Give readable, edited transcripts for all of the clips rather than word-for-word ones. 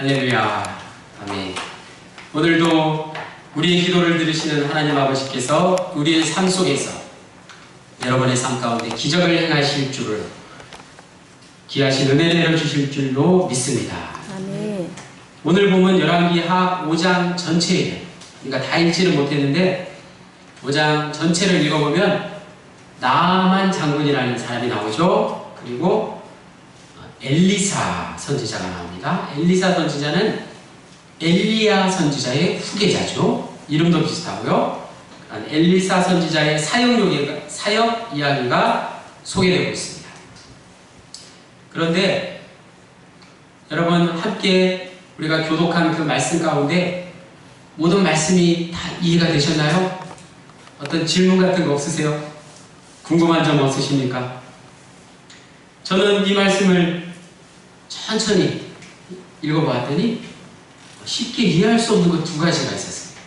할렐루야. 아멘. 오늘도 우리의 기도를 들으시는 하나님 아버지께서 우리의 삶 속에서 여러분의 삶 가운데 기적을 행하실 줄을, 귀하신 은혜를 주실 줄로 믿습니다. 아멘. 오늘 보면 열왕기하 5장 전체에, 그러니까 다 읽지는 못했는데 5장 전체를 읽어보면 나아만 장군이라는 사람이 나오죠. 그리고 엘리사 선지자가 나옵니다. 엘리사 선지자는 엘리야 선지자의 후계자죠. 이름도 비슷하고요. 엘리사 선지자의 사역 이야기가 소개되고 있습니다. 그런데 여러분, 함께 우리가 교독한 그 말씀 가운데 모든 말씀이 다 이해가 되셨나요? 어떤 질문 같은 거 없으세요? 궁금한 점 없으십니까? 저는 이 말씀을 천천히 읽어보았더니 쉽게 이해할 수 없는 것 두 가지가 있었습니다.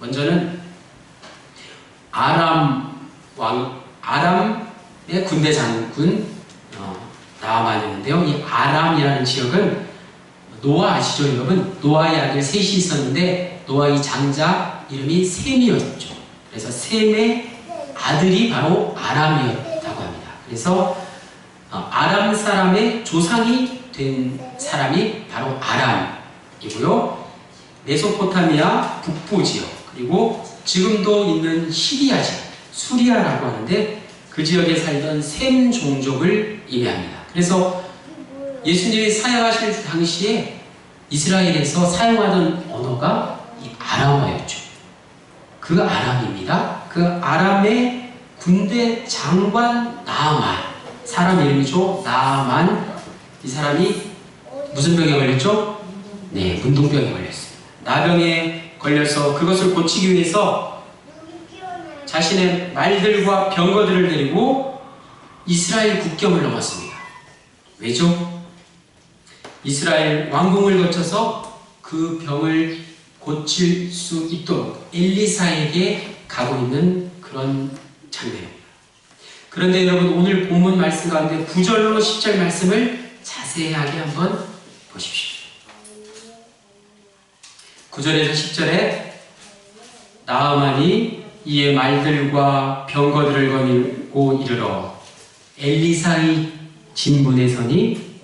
먼저는 아람의 군대 장군 나아만이었는데요. 이 아람이라는 지역은 노아 아시죠, 여러분? 노아의 아들 셋이 있었는데 노아의 장자 이름이 셈이었죠. 그래서 셈의 아들이 바로 아람이었다고 합니다. 그래서 아람 사람의 조상이 된 사람이 바로 아람이고요. 메소포타미아 북부 지역, 그리고 지금도 있는 시리아 지역, 수리아라고 하는데 그 지역에 살던 셈 종족을 의미합니다. 그래서 예수님이 사역하실 당시에 이스라엘에서 사용하던 언어가 이 아람어였죠. 그 아람입니다. 그 아람의 군대 장관 나아만, 사람 이름이죠. 나아만. 이 사람이 무슨 병에 걸렸죠? 네, 문둥병에 걸렸습니다. 나병에 걸려서 그것을 고치기 위해서 자신의 말들과 병거들을 데리고 이스라엘 국경을 넘었습니다. 왜죠? 이스라엘 왕궁을 거쳐서 그 병을 고칠 수 있도록 엘리사에게 가고 있는 그런 장면입니다. 그런데 여러분, 오늘 본문 말씀 가운데 9절로 10절 말씀을 자세하게 한번 보십시오. 9절에서 10절에 나아만이 이에 말들과 병거들을 거닐고 이르러 엘리사의 진문에 서니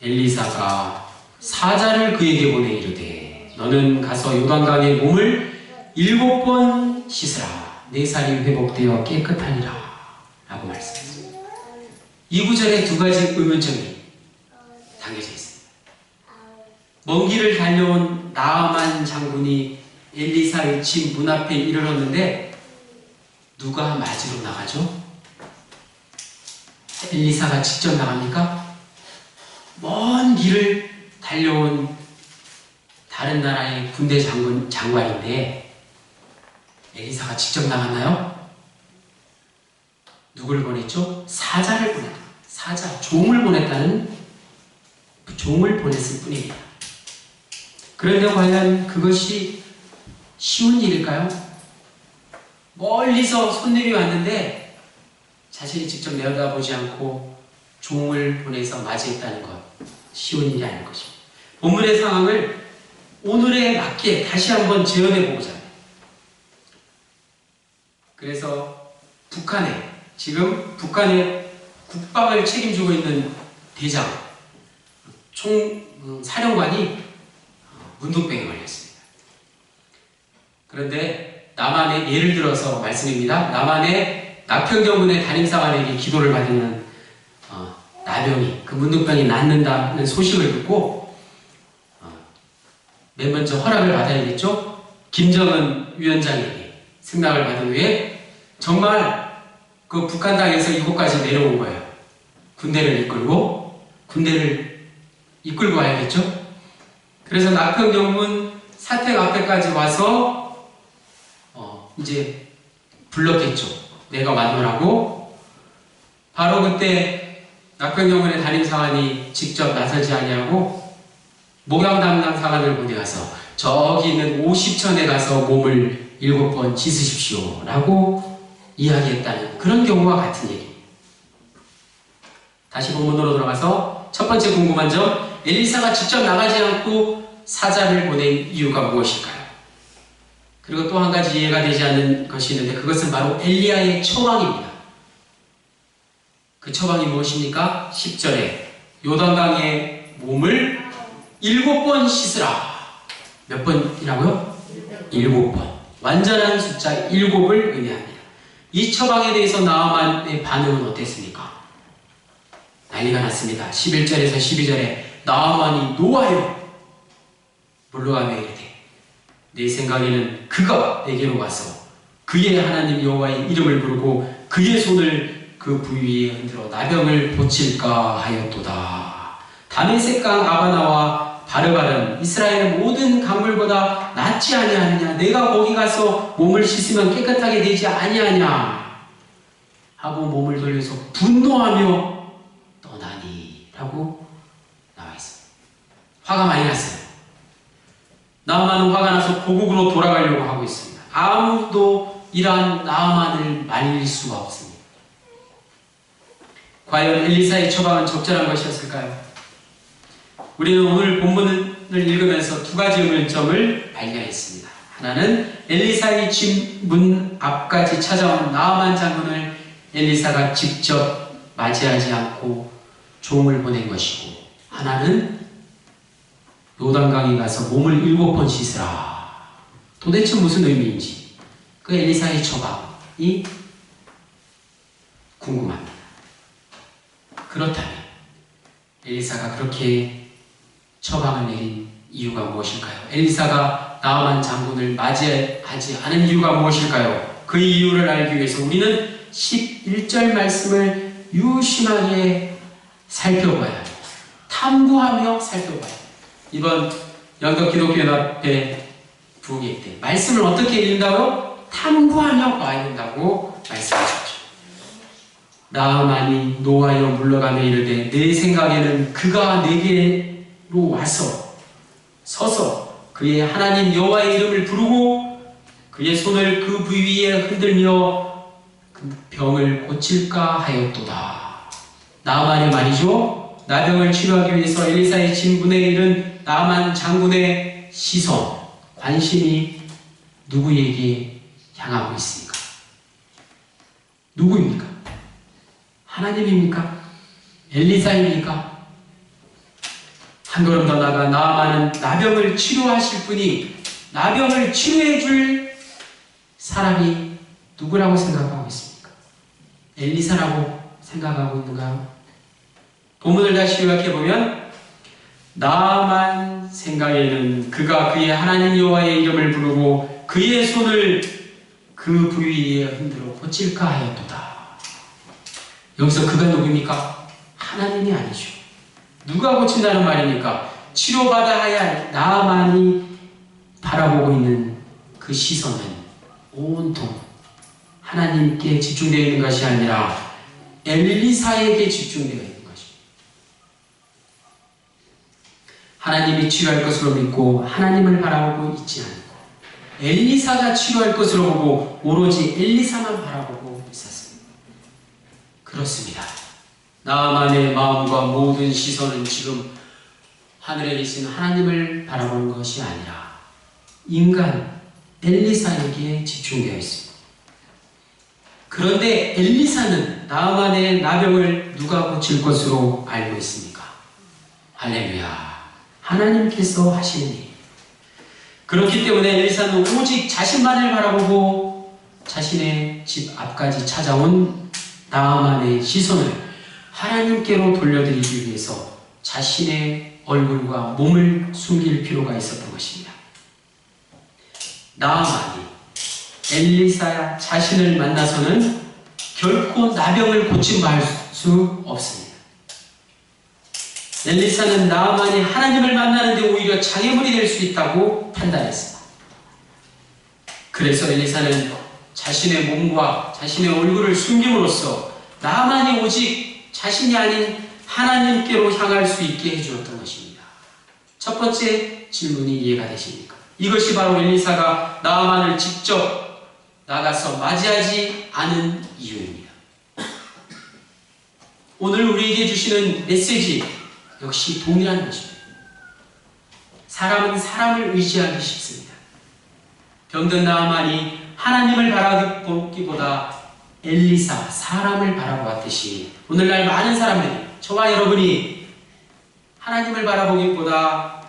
엘리사가 사자를 그에게 보내 이르되 너는 가서 요단강에 몸을 7번 씻으라. 내 살이 회복되어 깨끗하니라 라고 말씀했습니다. 이 구절에 두 가지 의문점이 담겨져 있습니다. 먼 길을 달려온 나아만 장군이 엘리사의 집 문 앞에 이르렀는데 누가 맞으러 나가죠? 엘리사가 직접 나갑니까? 먼 길을 달려온 다른 나라의 군대 장관인데 엘리사가 직접 나갔나요? 누굴 보냈죠? 사자를 보냈다. 사자, 종을 보냈다는, 종을 보냈을 뿐입니다. 그런데 과연 그것이 쉬운 일일까요? 멀리서 손님이 왔는데 자신이 직접 내려다보지 않고 종을 보내서 맞이했다는 것, 쉬운 일이 아닐 것입니다. 본문의 상황을 오늘에 맞게 다시 한번 재현해 보고자 합니다. 그래서 지금 북한의 국방을 책임지고 있는 대장, 사령관이 문둥병에 걸렸습니다. 그런데 남한의, 예를 들어서 말씀입니다. 남한의 나평정군의 담임사관에게 기도를 받으면 나병이, 그 문둥병이 낫는다는 소식을 듣고 맨 먼저 허락을 받아야겠죠. 김정은 위원장에게 승낙을 받은 후에 정말 그 북한 땅에서 이곳까지 내려온 거예요. 군대를 이끌고 와야겠죠. 그래서 나평정군 사택 앞에까지 와서 이제 불렀겠죠. 내가 왔노라고. 바로 그때 나평정군의 담임사관이 직접 나서지 아니하고 목양 담당 사관을 보내가서 저기 있는 50천에 가서 몸을 7번 씻으십시오 라고 이야기했다는 그런 경우와 같은 얘기. 다시 본문으로 돌아가서 첫 번째 궁금한 점, 엘리사가 직접 나가지 않고 사자를 보낸 이유가 무엇일까요? 그리고 또 한 가지 이해가 되지 않는 것이 있는데 그것은 바로 엘리야의 처방입니다. 그 처방이 무엇입니까? 10절에 요단강에 몸을 7번 씻으라. 몇 번이라고요? 7번. 완전한 숫자 7을 의미합니다. 이 처방에 대해서 나아만의 반응은 어땠습니까? 난리가 났습니다. 11절에서 12절에 나아만이 노하여 물러가며 이르되 내 생각에는 그가 내게로 와서 그의 하나님 여호와의 이름을 부르고 그의 손을 그 부위에 흔들어 나병을 고칠까 하였도다. 다메섹강 아바나와 바르바른 이스라엘 모든 강물보다 낫지 아니하느냐? 내가 거기 가서 몸을 씻으면 깨끗하게 되지 아니하냐? 하고 몸을 돌려서 분노하며 떠나니 라고 나와 있습니다. 화가 많이 났어요. 나아만은 화가 나서 고국으로 돌아가려고 하고 있습니다. 아무도 이러한 나아만을 말릴 수가 없습니다. 과연 엘리사의 처방은 적절한 것이었을까요? 우리는 오늘 본문을 읽으면서 두 가지 의문점을 발견했습니다. 하나는 엘리사의 집 문 앞까지 찾아온 나아만 장군을 엘리사가 직접 맞이하지 않고 종을 보낸 것이고, 하나는 요단강에 가서 몸을 7번 씻으라. 도대체 무슨 의미인지 그 엘리사의 처방이 궁금합니다. 그렇다면 엘리사가 그렇게 처방을 내린 이유가 무엇일까요? 엘리사가 나아만 장군을 맞이하지 않은 이유가 무엇일까요? 그 이유를 알기 위해서 우리는 11절 말씀을 유심하게 살펴봐야 합니다. 탐구하며 살펴봐야 합니다. 이번 영덕기독교연합회 부흥회 때 말씀을 어떻게 읽는다고요? 탐구하며 봐야 된다고 말씀하셨죠. 나아만이 노하여 물러가며 이르되 내 생각에는 그가 내게로 와서 서서 그의 하나님 여호와의 이름을 부르고 그의 손을 그 부위에 흔들며 그 병을 고칠까 하였도다. 나아만이 말이죠. 나병을 치료하기 위해서 엘리사의 진군에 이른 나아만 장군의 시선, 관심이 누구에게 향하고 있습니까? 누구입니까? 하나님입니까? 엘리사입니까? 한 걸음 더 나아가 나아만은 나병을 치료하실 분이, 나병을 치료해 줄 사람이 누구라고 생각하고 있습니까? 엘리사라고 생각하고 있는가요? 본문을 다시 요약해보면 나아만 생각에는 그가 그의 하나님 여호와의 이름을 부르고 그의 손을 그 부위에 흔들어 고칠까 하였도다. 여기서 그가 누구입니까? 하나님이 아니죠. 누가 고친다는 말입니까? 치료받아야 할 나아만이 바라보고 있는 그 시선은 온통 하나님께 집중되어 있는 것이 아니라 엘리사에게 집중되어 있는 것입니다. 하나님이 치료할 것으로 믿고 하나님을 바라보고 있지 않고 엘리사가 치료할 것으로 보고 오로지 엘리사만 바라보고 있었습니다. 그렇습니다. 나아만의 마음과 모든 시선은 지금 하늘에 계신 하나님을 바라보는 것이 아니라 인간 엘리사에게 집중되어 있습니다. 그런데 엘리사는 나아만의 나병을 누가 고칠 것으로 알고 있습니까? 할렐루야. 하나님께서 하시는 일. 그렇기 때문에 엘리사는 오직 자신만을 바라보고 자신의 집 앞까지 찾아온 나아만의 시선을 하나님께로 돌려드리기 위해서 자신의 얼굴과 몸을 숨길 필요가 있었던 것입니다. 나아만이 엘리사 자신을 만나서는 결코 나병을 고침 말 수 없습니다. 엘리사는 나아만이 하나님을 만나는데 오히려 장애물이 될 수 있다고 판단했습니다. 그래서 엘리사는 자신의 몸과 자신의 얼굴을 숨김으로써 나아만이 오직 자신이 아닌 하나님께로 향할 수 있게 해주었던 것입니다. 첫 번째 질문이 이해가 되십니까? 이것이 바로 엘리사가 나아만을 직접 나가서 맞이하지 않은 이유입니다. 오늘 우리에게 주시는 메시지, 역시 동일한 것입니다. 사람은 사람을 의지하기 쉽습니다. 병든 나아만이 하나님을 바라보기보다 엘리사, 사람을 바라보았듯이 오늘날 많은 사람들이, 저와 여러분이 하나님을 바라보기보다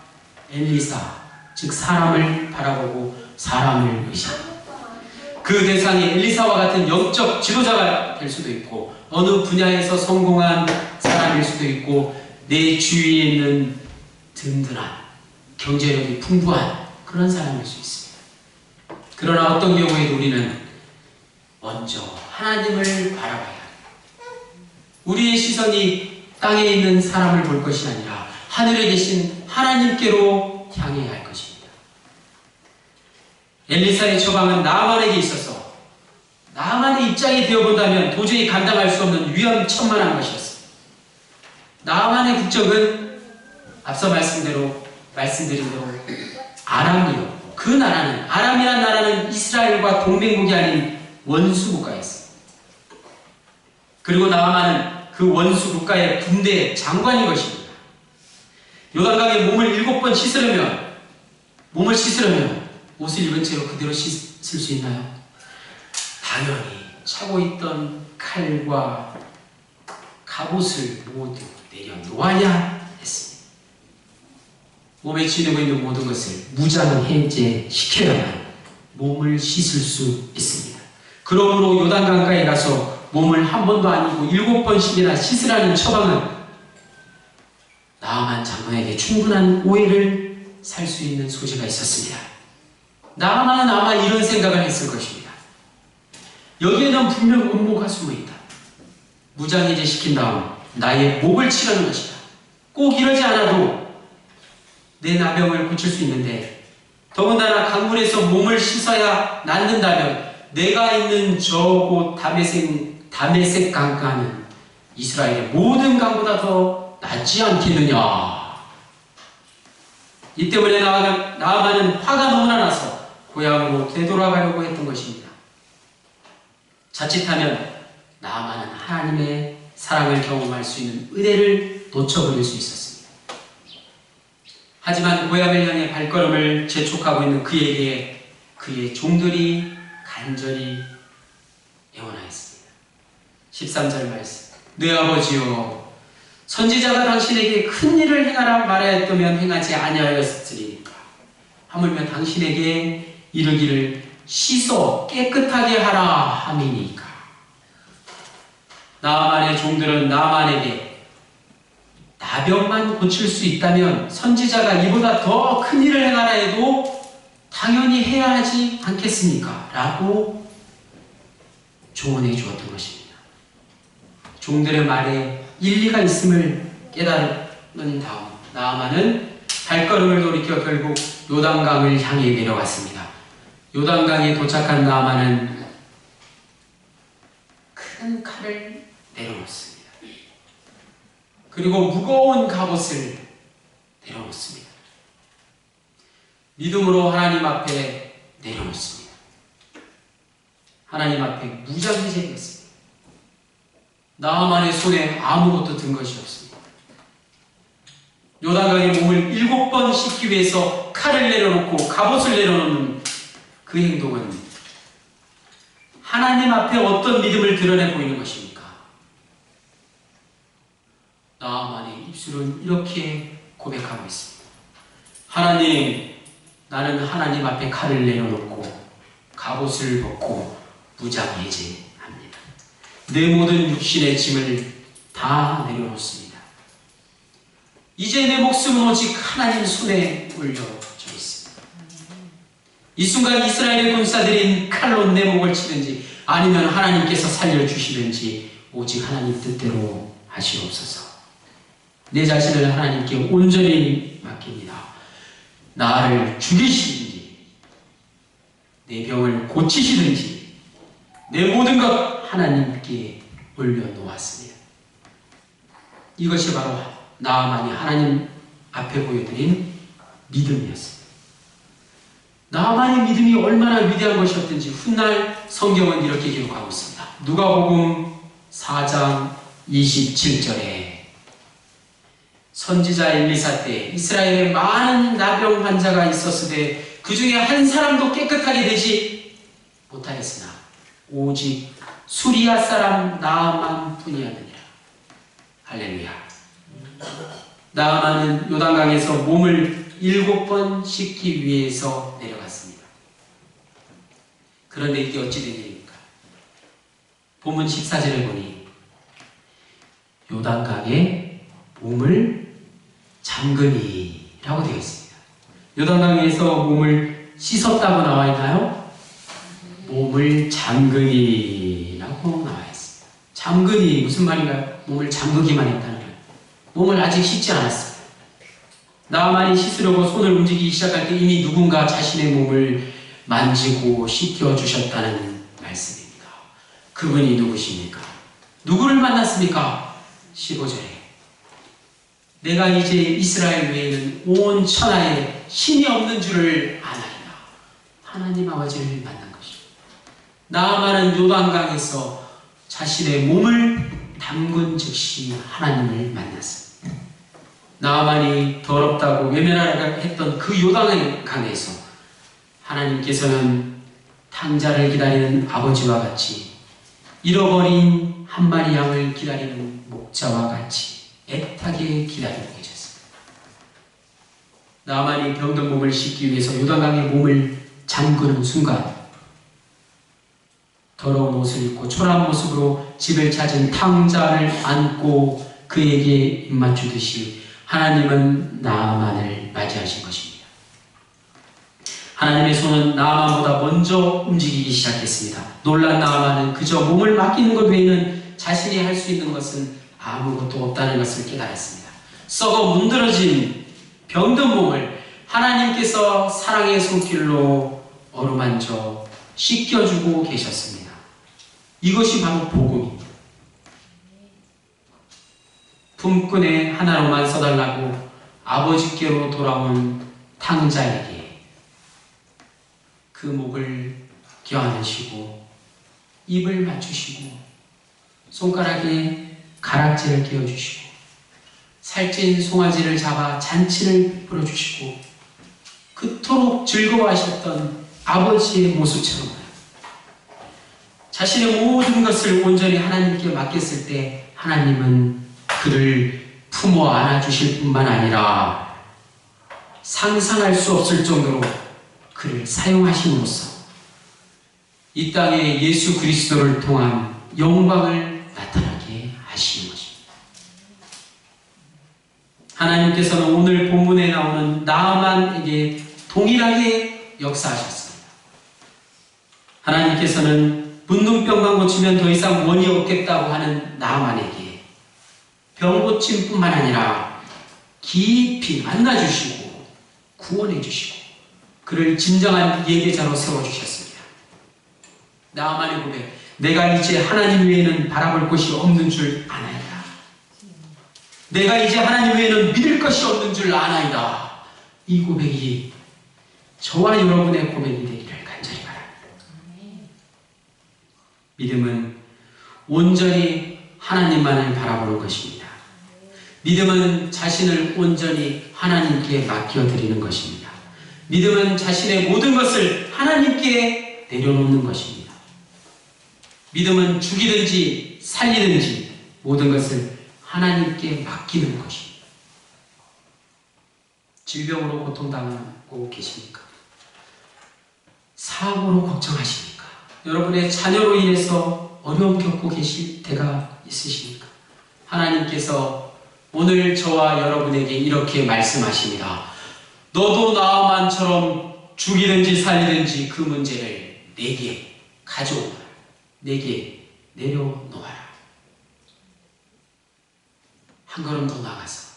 엘리사, 즉 사람을 바라보고 사람을 의지합니다. 그 대상이 엘리사와 같은 영적 지도자가 될 수도 있고, 어느 분야에서 성공한 사람일 수도 있고, 내 주위에 있는 든든한 경제력이 풍부한 그런 사람일 수 있습니다. 그러나 어떤 경우에도 우리는 먼저 하나님을 바라봐야 합니다. 우리의 시선이 땅에 있는 사람을 볼 것이 아니라 하늘에 계신 하나님께로 향해야 할 것입니다. 엘리사의 처방은 나아만에게 있어서 나아만의 입장이 되어본다면 도저히 감당할 수 없는 위험천만한 것이었습니다. 나아만의 국적은 앞서 말씀드린 대로 아람이었고, 그 나라는, 아람이란 나라는 이스라엘과 동맹국이 아닌 원수 국가였습니다. 그리고 나아만은 그 원수 국가의 군대 장관인 것입니다. 요단강에 몸을 7번 씻으려면 옷을 입은 채로 그대로 씻을 수 있나요? 당연히 차고 있던 칼과 갑옷을 모두 내려놓아야 했습니다. 몸에 지니고 있는 모든 것을 무장 해제시켜야만 몸을 씻을 수 있습니다. 그러므로 요단강가에 가서 몸을 한 번도 아니고 7번씩이나 씻으라는 처방은 나아만 장관에게 충분한 오해를 살 수 있는 소지가 있었습니다. 나아만은 아마 이런 생각을 했을 것입니다. 여기에는 분명 음모가 숨어있다. 무장해제 시킨 다음 나의 목을 치려는 것이다. 꼭 이러지 않아도 내 나병을 고칠 수 있는데, 더군다나 강물에서 몸을 씻어야 낫는다면 내가 있는 저곳 다메섹 강가는 이스라엘의 모든 강보다 더 낫지 않겠느냐. 이 때문에 나아만은 화가 너무나 나서 고향으로 되돌아가려고 했던 것입니다. 자칫하면 나아만은 하나님의 사랑을 경험할 수 있는 은혜를 놓쳐버릴 수 있었습니다. 하지만 고향을 향해 발걸음을 재촉하고 있는 그에게 그의 종들이 간절히 애원하였습니다. 13절 말씀. 내 아버지여, 선지자가 당신에게 큰 일을 행하라 말하였다면 행하지 아니하였으리까. 하물며 당신에게 이르기를 씻어 깨끗하게 하라 함이니까. 나아만의 종들은 나아만에게 나병만 고칠 수 있다면 선지자가 이보다 더 큰 일을 행하라 해도 당연히 해야 하지 않겠습니까? 라고 조언해 주었던 것입니다. 종들의 말에 일리가 있음을 깨달은 다음 나아만은 발걸음을 돌이켜 결국 요단강을 향해 내려갔습니다. 요단강에 도착한 나아만은 큰 칼을 내려놓습니다. 그리고 무거운 갑옷을 내려놓습니다. 믿음으로 하나님 앞에 내려놓습니다. 하나님 앞에 무장해제되었습니다. 나아만의 손에 아무것도 든 것이 없습니다. 요단강에 몸을 7번 씻기 위해서 칼을 내려놓고 갑옷을 내려놓는 그 행동은 하나님 앞에 어떤 믿음을 드러내 보이는 것입니까? 나아만의 입술은 이렇게 고백하고 있습니다. 하나님, 나는 하나님 앞에 칼을 내려놓고 갑옷을 벗고 무장해제합니다. 내 모든 육신의 짐을 다 내려놓습니다. 이제 내 목숨은 오직 하나님 손에 올려져 있습니다. 이 순간 이스라엘의 군사들이 칼로 내 목을 치든지 아니면 하나님께서 살려주시든지 오직 하나님 뜻대로 하시옵소서. 내 자신을 하나님께 온전히 맡깁니다. 나를 죽이시든지 내 병을 고치시든지 내 모든 것 하나님께 올려놓았습니다. 이것이 바로 나아만이 하나님 앞에 보여드린 믿음이었습니다. 나아만의 믿음이 얼마나 위대한 것이었든지 훗날 성경은 이렇게 기록하고 있습니다. 누가복음 4장 27절에 선지자 엘리사 때 이스라엘에 많은 나병 환자가 있었으되 그 중에 한 사람도 깨끗하게 되지 못하였으나 오직 수리아 사람 나아만 뿐이었느니라. 할렐루야. 나아만은 요단강에서 몸을 7번 씻기 위해서 내려갔습니다. 그런데 이게 어찌 된 일입니까? 본문 14절에 보니 요단강에 몸을 잠그니라고 되어 있습니다. 요단강에서 몸을 씻었다고 나와 있나요? 몸을 잠그니라고 나와 있습니다. 잠그니 무슨 말인가요? 몸을 잠그기만 했다는 거예요. 몸을 아직 씻지 않았습니다. 나아만이 씻으려고 손을 움직이기 시작할 때 이미 누군가 자신의 몸을 만지고 씻겨주셨다는 말씀입니다. 그분이 누구십니까? 누구를 만났습니까? 15절에 내가 이제 이스라엘 외에는 온 천하에 신이 없는 줄을 아나이다. 하나님 아버지를 만난 것입니다. 나아만은 요단강에서 자신의 몸을 담근 즉시 하나님을 만났습니다. 나아만이 더럽다고 외면하라고 했던 그 요단강에서 하나님께서는 탕자를 기다리는 아버지와 같이 잃어버린 한 마리 양을 기다리는 목자와 같이 애타게 기다리고 계셨습니다. 나아만이 병든 몸을 씻기 위해서 요단강에 몸을 잠그는 순간 더러운 옷을 입고 초라한 모습으로 집을 찾은 탕자를 안고 그에게 입맞추듯이 하나님은 나아만을 맞이하신 것입니다. 하나님의 손은 나아만보다 먼저 움직이기 시작했습니다. 놀란 나아만은 그저 몸을 맡기는 것 외에는 자신이 할 수 있는 것은 아무것도 없다는 것을 깨달았습니다. 썩어 문드러진 병든 몸을 하나님께서 사랑의 손길로 어루만져 씻겨주고 계셨습니다. 이것이 바로 복음입니다. 품꾼의 하나로만 써달라고 아버지께로 돌아온 탕자에게 그 목을 껴안으시고 입을 맞추시고 손가락에 가락지를 끼워주시고 살찐 송아지를 잡아 잔치를 부려주시고 그토록 즐거워하셨던 아버지의 모습처럼 자신의 모든 것을 온전히 하나님께 맡겼을 때 하나님은 그를 품어 안아주실 뿐만 아니라 상상할 수 없을 정도로 그를 사용하심으로써 이 땅에 예수 그리스도를 통한 영광을 나타나게 하시는 것입니다. 하나님께서는 오늘 본문에 나오는 나아만에게 동일하게 역사하셨습니다. 하나님께서는 문둥병만 고치면 더 이상 원이 없겠다고 하는 나아만에게 병 고침뿐만 아니라 깊이 만나주시고 구원해주시고 그를 진정한 예배자로 세워주셨습니다. 나아만의 고백, 내가 이제 하나님 외에는 바라볼 것이 없는 줄 아나이다. 내가 이제 하나님 외에는 믿을 것이 없는 줄 아나이다. 이 고백이 저와 여러분의 고백이 되기를 간절히 바랍니다. 믿음은 온전히 하나님만을 바라보는 것입니다. 믿음은 자신을 온전히 하나님께 맡겨드리는 것입니다. 믿음은 자신의 모든 것을 하나님께 내려놓는 것입니다. 믿음은 죽이든지 살리든지 모든 것을 하나님께 맡기는 것입니다. 질병으로 고통당하고 계십니까? 사고로 걱정하십니까? 여러분의 자녀로 인해서 어려움 겪고 계실 때가 있으십니까? 하나님께서 오늘 저와 여러분에게 이렇게 말씀하십니다. 너도 나아만처럼 죽이든지 살리든지 그 문제를 내게 가져오라. 내게 내려놓아라. 한 걸음 더 나가서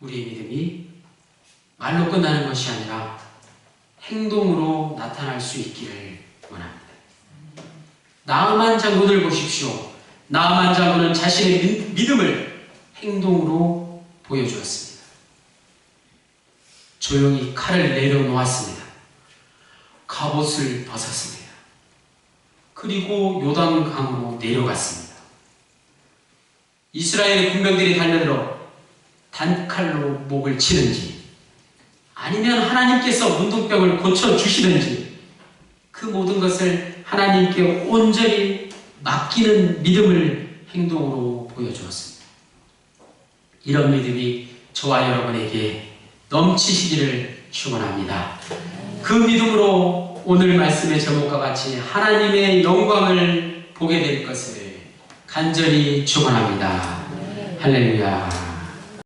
우리의 믿음이 말로 끝나는 것이 아니라 행동으로 나타날 수 있기를 원합니다. 나아만 장군을 보십시오. 나아만 장군은 자신의 믿음을 행동으로 보여주었습니다. 조용히 칼을 내려놓았습니다. 갑옷을 벗었습니다. 그리고 요단강으로 내려갔습니다. 이스라엘의 군병들이 달려들어 단칼로 목을 치는지, 아니면 하나님께서 문둥병을 고쳐주시는지, 그 모든 것을 하나님께 온전히 맡기는 믿음을 행동으로 보여주었습니다. 이런 믿음이 저와 여러분에게 넘치시기를 축원합니다. 그 믿음으로 오늘 말씀의 제목과 같이 하나님의 영광을 보게 될 것을 간절히 축원합니다. 할렐루야.